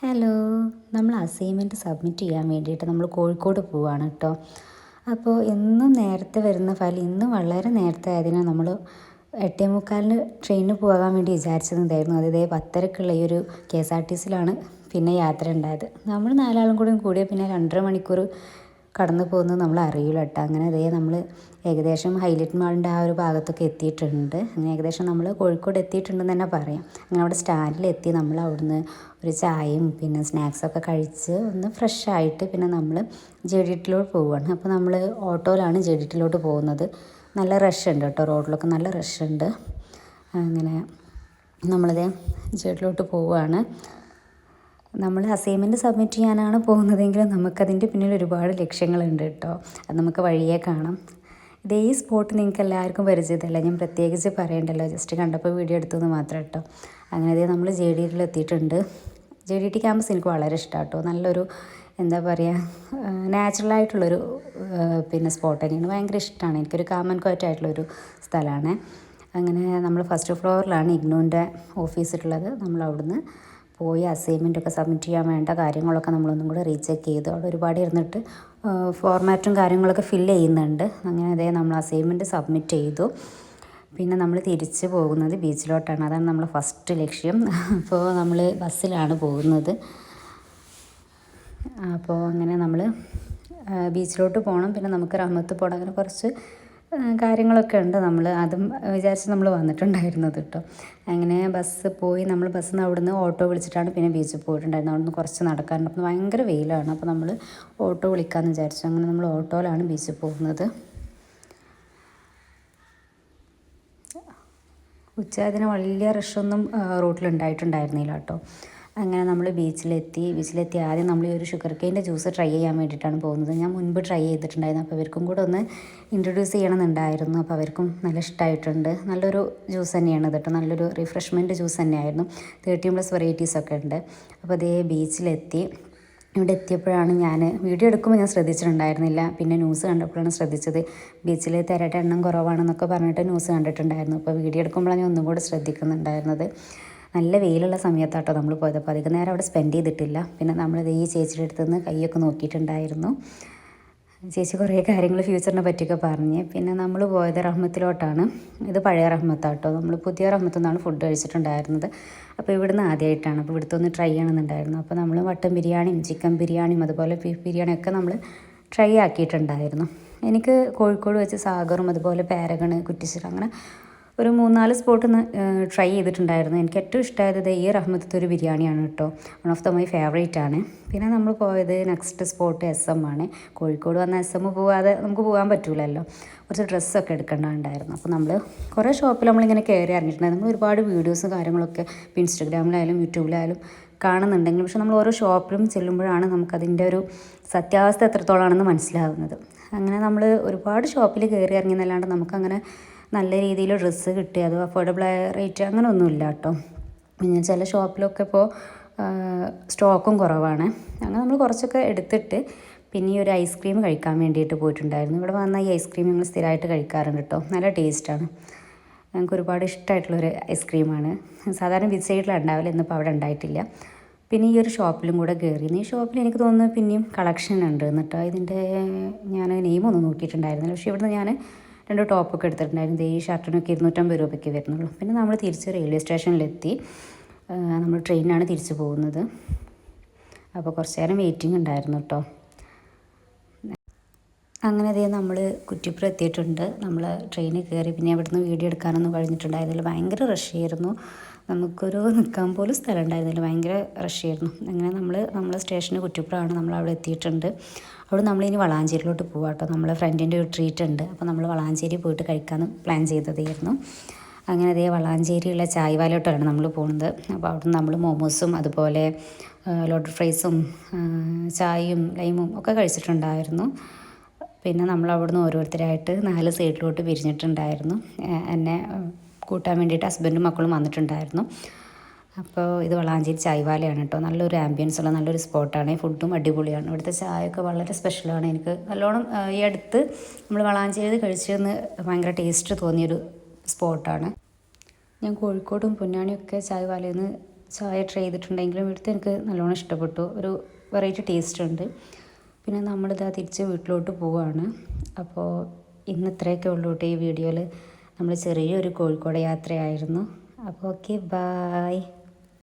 Hello. നമ്മൾ assignment submit ചെയ്യാൻ വേണ്ടിയിട്ട് നമ്മൾ കോഴിക്കോട് പോവുകയാണ് കേട്ടോ. അപ്പോൾ എന്നും നേരത്തെ വരുന്ന ഫയൽ ഇന്ന് വളരെ നേരത്തെ ആയതിനാൽ നമ്മൾ 8:45 ട്രെയിനിന് പോകാൻ വേണ്ടി വിചാരിച്ചിട്ടുണ്ടായിരുന്നു. അത് 10:30 ഈ ഒരു KSRTCയിലാണ് പിന്നെ യാത്ര ഉണ്ടായത്. നമ്മൾ 4 ആളും കൂടിയ പിന്നെ 2.5 മണിക്കൂർ കടന്നു പോകുന്നത് നമ്മൾ അറിയില്ല കേട്ടോ. അങ്ങനെ നമ്മൾ ഏകദേശം ഹൈലൈറ്റ് മാളിൻ്റെ ആ ഒരു ഭാഗത്തൊക്കെ എത്തിയിട്ടുണ്ട്. അങ്ങനെ ഏകദേശം നമ്മൾ കോഴിക്കോട് എത്തിയിട്ടുണ്ടെന്ന് തന്നെ പറയാം. അങ്ങനെ അവിടെ സ്റ്റാൻഡിലെത്തി നമ്മൾ അവിടുന്ന് ഒരു ചായയും പിന്നെ സ്നാക്സൊക്കെ കഴിച്ച് ഒന്ന് ഫ്രഷ് ആയിട്ട് പിന്നെ നമ്മൾ JDT പോവുകയാണ്. അപ്പോൾ നമ്മൾ ഓട്ടോയിലാണ് JDT പോകുന്നത്. നല്ല റഷ് ഉണ്ട് കേട്ടോ, റോഡിലൊക്കെ നല്ല റഷ് ഉണ്ട്. അങ്ങനെ നമ്മളിത് JDT പോവുകയാണ്. നമ്മൾ അസൈൻമെൻറ്റ് സബ്മിറ്റ് ചെയ്യാനാണ് പോകുന്നതെങ്കിലും നമുക്കതിൻ്റെ പിന്നിൽ ഒരുപാട് ലക്ഷ്യങ്ങളുണ്ട് കേട്ടോ. അത് നമുക്ക് വഴിയേ കാണാം. ഈ സ്പോട്ട് നിങ്ങൾക്ക് എല്ലാവർക്കും പരിചിതമല്ല, ഞാൻ പ്രത്യേകിച്ച് പറയണ്ടല്ലോ, ജസ്റ്റ് കണ്ടപ്പോൾ വീഡിയോ എടുത്തത് മാത്രം കേട്ടോ. അങ്ങനെ നമ്മൾ JDT എത്തിയിട്ടുണ്ട്. JDT ക്യാമ്പസ് എനിക്ക് വളരെ ഇഷ്ടമാണ് കേട്ടോ. നല്ലൊരു എന്താ പറയുക, നാച്ചുറലായിട്ടുള്ളൊരു പിന്നെ സ്പോട്ട് തന്നെയാണ്. ഭയങ്കര ഇഷ്ടമാണ്, എനിക്കൊരു കാം ആൻഡ് ക്വയറ്റ് ആയിട്ടുള്ളൊരു സ്ഥലമാണ്. അങ്ങനെ നമ്മൾ ഫസ്റ്റ് ഫ്ലോറിലാണ് ഇഗ്നോൻ്റെ ഓഫീസിലുള്ളത്. നമ്മൾ അവിടുന്ന് പോയി അസൈൻമെൻറ്റൊക്കെ സബ്മിറ്റ് ചെയ്യാൻ വേണ്ട കാര്യങ്ങളൊക്കെ നമ്മളൊന്നും കൂടെ റീചെക്ക് ചെയ്തു. അവിടെ ഒരുപാട് ഇരുന്നിട്ട് ഫോർമാറ്റും കാര്യങ്ങളൊക്കെ ഫില്ല് ചെയ്യുന്നുണ്ട്. അങ്ങനെ നമ്മൾ അസൈൻമെൻറ്റ് സബ്മിറ്റ് ചെയ്തു. പിന്നെ നമ്മൾ തിരിച്ച് പോകുന്നത് ബീച്ചിലോട്ടാണ്. അതാണ് നമ്മൾ ഫസ്റ്റ് ലക്ഷ്യം. അപ്പോൾ നമ്മൾ ബസ്സിലാണ് പോകുന്നത്. അപ്പോൾ അങ്ങനെ നമ്മൾ ബീച്ചിലോട്ട് പോകണം. പിന്നെ നമുക്ക് റഹ്മത്ത് പോകണം. അങ്ങനെ കുറച്ച് കാര്യങ്ങളൊക്കെ ഉണ്ട്. നമ്മൾ അതും വിചാരിച്ച് നമ്മൾ വന്നിട്ടുണ്ടായിരുന്നത് കേട്ടോ. അങ്ങനെ ബസ് പോയി, നമ്മൾ ബസ്സിൽ നിന്ന് അവിടുന്ന് ഓട്ടോ വിളിച്ചിട്ടാണ് പിന്നെ ബീച്ചിൽ പോയിട്ടുണ്ടായിരുന്നത്. അവിടുന്ന് കുറച്ച് നടക്കാറുണ്ട്. അപ്പോൾ ഭയങ്കര വെയിലാണ്. അപ്പോൾ നമ്മൾ ഓട്ടോ വിളിക്കാമെന്ന് വിചാരിച്ചു. അങ്ങനെ നമ്മൾ ഓട്ടോയിലാണ് ബീച്ചിൽ പോകുന്നത്. ഉച്ചതിന് വലിയ റഷൊന്നും റൂട്ടിലുണ്ടായിട്ടുണ്ടായിരുന്നില്ല കേട്ടോ. അങ്ങനെ നമ്മൾ ബീച്ചിലെത്തി ആദ്യം നമ്മൾ ഈ ഒരു ഷുഗർ കെയിൻ്റെ ജ്യൂസ് ട്രൈ ചെയ്യാൻ വേണ്ടിയിട്ടാണ് പോകുന്നത്. ഞാൻ മുൻപ് ട്രൈ ചെയ്തിട്ടുണ്ടായിരുന്നു. അപ്പോൾ അവർക്കും കൂടെ ഒന്ന് ഇൻട്രൊഡ്യൂസ് ചെയ്യണമെന്നുണ്ടായിരുന്നു. അപ്പോൾ അവർക്കും നല്ല ഇഷ്ടമായിട്ടുണ്ട്. നല്ലൊരു ജ്യൂസ് തന്നെയാണ് കേട്ടോ. നല്ലൊരു റിഫ്രഷ്മെൻറ്റ് ജ്യൂസ് തന്നെയായിരുന്നു. 13+ വെറൈറ്റീസൊക്കെ ഉണ്ട്. അപ്പോൾ ബീച്ചിലെത്തി. ഇവിടെ എത്തിയപ്പോഴാണ് ഞാൻ വീഡിയോ എടുക്കുമ്പോൾ ഞാൻ ശ്രദ്ധിച്ചിട്ടുണ്ടായിരുന്നില്ല. പിന്നെ ന്യൂസ് കണ്ടപ്പോഴാണ് ശ്രദ്ധിച്ചത്. ബീച്ചിൽ തിരയുടെ എണ്ണം കുറവാണെന്നൊക്കെ പറഞ്ഞിട്ട് ന്യൂസ് കണ്ടിട്ടുണ്ടായിരുന്നു. അപ്പോൾ വീഡിയോ എടുക്കുമ്പോഴാണ് ഞാൻ ഒന്നും കൂടെ ശ്രദ്ധിക്കുന്നുണ്ടായിരുന്നത്. നല്ല വെയിലുള്ള സമയത്താട്ടോ നമ്മൾ പോയത്. അപ്പോൾ അധികം നേരം അവിടെ സ്പെൻഡ് ചെയ്തിട്ടില്ല. പിന്നെ നമ്മൾ ഈ ചേച്ചിയുടെ അടുത്ത് നിന്ന് കൈയൊക്കെ നോക്കിയിട്ടുണ്ടായിരുന്നു. ചേച്ചി കുറേ കാര്യങ്ങൾ ഫ്യൂച്ചറിനെ പറ്റിയൊക്കെ പറഞ്ഞ്. പിന്നെ നമ്മൾ പോയത് റഹ്മത്തിലോട്ടാണ്. ഇത് പഴയ റഹ്മത്താട്ടോ. നമ്മൾ പുതിയ റഹ്മത്തെന്നാണ് ഫുഡ് കഴിച്ചിട്ടുണ്ടായിരുന്നത്. അപ്പോൾ ഇവിടുന്ന് ആദ്യമായിട്ടാണ്. അപ്പോൾ ഇവിടുത്തെ ഒന്ന് ട്രൈ ചെയ്യണമെന്നുണ്ടായിരുന്നു. അപ്പോൾ നമ്മൾ മട്ടൻ ബിരിയാണിയും ചിക്കൻ ബിരിയാണിയും അതുപോലെ ബീഫ് ബിരിയാണിയൊക്കെ നമ്മൾ ട്രൈ ആക്കിയിട്ടുണ്ടായിരുന്നു. എനിക്ക് കോഴിക്കോട് വെച്ച് സാഗറും അതുപോലെ പാരഗൺ, കുറ്റിച്ചിറ അങ്ങനെ ഒരു 3-4 സ്പോട്ട് ട്രൈ ചെയ്തിട്ടുണ്ടായിരുന്നു. എനിക്ക് ഏറ്റവും ഇഷ്ടമായത് ഈ റഹ്മത്തത്തെ ഒരു ബിരിയാണിയാണ് കേട്ടോ. വൺ ഓഫ് മൈ ഫേവറേറ്റ് ആണ്. പിന്നെ നമ്മൾ പോയത് നെക്സ്റ്റ് സ്പോട്ട് SM ആണ്. കോഴിക്കോട് വന്ന SM പോകാതെ നമുക്ക് പോകാൻ പറ്റില്ലല്ലോ. കുറച്ച് ഡ്രസ്സൊക്കെ എടുക്കേണ്ടതുണ്ടായിരുന്നു. അപ്പോൾ നമ്മൾ കുറേ ഷോപ്പിൽ നമ്മളിങ്ങനെ കയറി ഇറങ്ങിയിട്ടുണ്ടായിരുന്നു. നമ്മൾ ഒരുപാട് വീഡിയോസും കാര്യങ്ങളൊക്കെ ഇപ്പോൾ ഇൻസ്റ്റഗ്രാമിലായാലും യൂട്യൂബിലായാലും കാണുന്നുണ്ടെങ്കിലും പക്ഷെ നമ്മൾ ഓരോ ഷോപ്പിലും ചെല്ലുമ്പോഴാണ് നമുക്കതിൻ്റെ ഒരു സത്യാവസ്ഥ എത്രത്തോളമാണെന്ന് മനസ്സിലാകുന്നത്. അങ്ങനെ നമ്മൾ ഒരുപാട് ഷോപ്പിൽ കയറി ഇറങ്ങിയെന്നല്ലാണ്ട് നമുക്കങ്ങനെ നല്ല രീതിയിൽ ഡ്രസ്സ് കിട്ടി, അത് അഫോർഡബിൾ റേറ്റ് അങ്ങനെ ഒന്നുമില്ല കേട്ടോ. പിന്നെ ചില ഷോപ്പിലൊക്കെ ഇപ്പോൾ സ്റ്റോക്കും കുറവാണ്. അങ്ങനെ നമ്മൾ കുറച്ചൊക്കെ എടുത്തിട്ട് പിന്നെ ഈ ഒരു ഐസ്ക്രീം കഴിക്കാൻ വേണ്ടിയിട്ട് പോയിട്ടുണ്ടായിരുന്നു. ഇവിടെ വന്ന ഈ ഐസ്ക്രീം ഞങ്ങൾ സ്ഥിരമായിട്ട് കഴിക്കാറുണ്ട് കേട്ടോ. നല്ല ടേസ്റ്റാണ്. ഞങ്ങൾക്ക് ഒരുപാട് ഇഷ്ടമായിട്ടുള്ളൊരു ഐസ്ക്രീമാണ്. സാധാരണ ബീച്ച് സൈഡിലാണ് ഉണ്ടാവില്ല, ഇന്നിപ്പോൾ അവിടെ ഉണ്ടായിട്ടില്ല. പിന്നെ ഈ ഒരു ഷോപ്പിലും കൂടെ കയറി. ഈ ഷോപ്പിൽ എനിക്ക് തോന്നുന്നു പിന്നെയും കളക്ഷൻ ഉണ്ട് എന്നിട്ടോ. ഇതിൻ്റെ ഞാൻ നെയിമൊന്നും നോക്കിയിട്ടുണ്ടായിരുന്നില്ല. പക്ഷേ ഇവിടുന്ന് ഞാൻ 2 ടോപ്പൊക്കെ എടുത്തിട്ടുണ്ടായിരുന്നു. ഈ ഷർട്ടിനൊക്കെ 250 രൂപയ്ക്ക് വരുന്നുള്ളൂ. പിന്നെ നമ്മൾ തിരിച്ച് റെയിൽവേ സ്റ്റേഷനിലെത്തി. നമ്മൾ ട്രെയിനാണ് തിരിച്ച് പോകുന്നത്. അപ്പോൾ കുറച്ച് നേരം വെയിറ്റിംഗ് ഉണ്ടായിരുന്നു കേട്ടോ. അങ്ങനെ നമ്മൾ കുറ്റിപ്പുറം എത്തിയിട്ടുണ്ട്. നമ്മൾ ട്രെയിനിൽ കയറി. പിന്നെ അവിടുന്ന് വീഡിയോ എടുക്കാനൊന്നും കഴിഞ്ഞിട്ടുണ്ടായിരുന്നില്ല. ഭയങ്കര റഷ് ആയിരുന്നു. നമുക്കൊരു നിൽക്കാൻ പോലും സ്ഥലം ഉണ്ടായിരുന്നില്ല. ഭയങ്കര റഷ് ആയിരുന്നു. അങ്ങനെ നമ്മൾ സ്റ്റേഷന് കുറ്റിപ്പുറമാണ്. നമ്മൾ അവിടെ എത്തിയിട്ടുണ്ട്. അവിടെ നമ്മളിനി വളാഞ്ചേരിയിലോട്ട് പോകാം കേട്ടോ. നമ്മളെ ഫ്രണ്ടിൻ്റെ ഒരു ട്രീറ്റ് ഉണ്ട്. അപ്പോൾ നമ്മൾ വളാഞ്ചേരി പോയിട്ട് കഴിക്കാമെന്ന് പ്ലാൻ ചെയ്തതായിരുന്നു. അങ്ങനെ വളാഞ്ചേരിയുള്ള ചായ്വാലോട്ടാണ് നമ്മൾ പോകുന്നത്. അപ്പോൾ അവിടെ നമ്മൾ മോമോസും അതുപോലെ ലോഡഡ് ഫ്രൈസും ചായയും ലൈമും ഒക്കെ കഴിച്ചിട്ടുണ്ടായിരുന്നു. പിന്നെ നമ്മൾ അവിടുന്ന് ഓരോരുത്തരായിട്ട് 4 സൈഡിലോട്ട് പിരിഞ്ഞിട്ടുണ്ടായിരുന്നു. എന്നെ കൂട്ടാൻ വേണ്ടിയിട്ട് ഹസ്ബൻഡും മക്കളും വന്നിട്ടുണ്ടായിരുന്നു. അപ്പോൾ ഇത് വളാഞ്ചേരി ചായ്വാലയാണ് കേട്ടോ. നല്ലൊരു ആംബിയൻസ് ഉള്ള നല്ലൊരു സ്പോട്ടാണ്. ഫുഡും അടിപൊളിയാണ്. ഇവിടുത്തെ ചായയൊക്കെ വളരെ സ്പെഷ്യലാണ്. എനിക്ക് നല്ലോണം ഈ അടുത്ത് നമ്മൾ വളാഞ്ചേരി കഴിച്ചതെന്ന് ഭയങ്കര ടേസ്റ്റ് തോന്നിയൊരു സ്പോട്ടാണ്. ഞാൻ കോഴിക്കോടും പൊന്നാനിയൊക്കെ ചായ്വാലയിൽ നിന്ന് ചായ ട്രൈ ചെയ്തിട്ടുണ്ടെങ്കിലും ഇവിടുത്തെ എനിക്ക് നല്ലോണം ഇഷ്ടപ്പെട്ടു. ഒരു വെറൈറ്റി ടേസ്റ്റ് ഉണ്ട്. പിന്നെ നമ്മളിതാ തിരിച്ച് വീട്ടിലോട്ട് പോവുകയാണ്. അപ്പോൾ ഇന്ന് ഇത്രയൊക്കെ ഉള്ളൂ കേട്ടോ ഈ വീഡിയോയിൽ. നമ്മൾ ചെറിയൊരു കോഴിക്കോട് യാത്രയായിരുന്നു. അപ്പോൾ ഓക്കെ, ബായ്.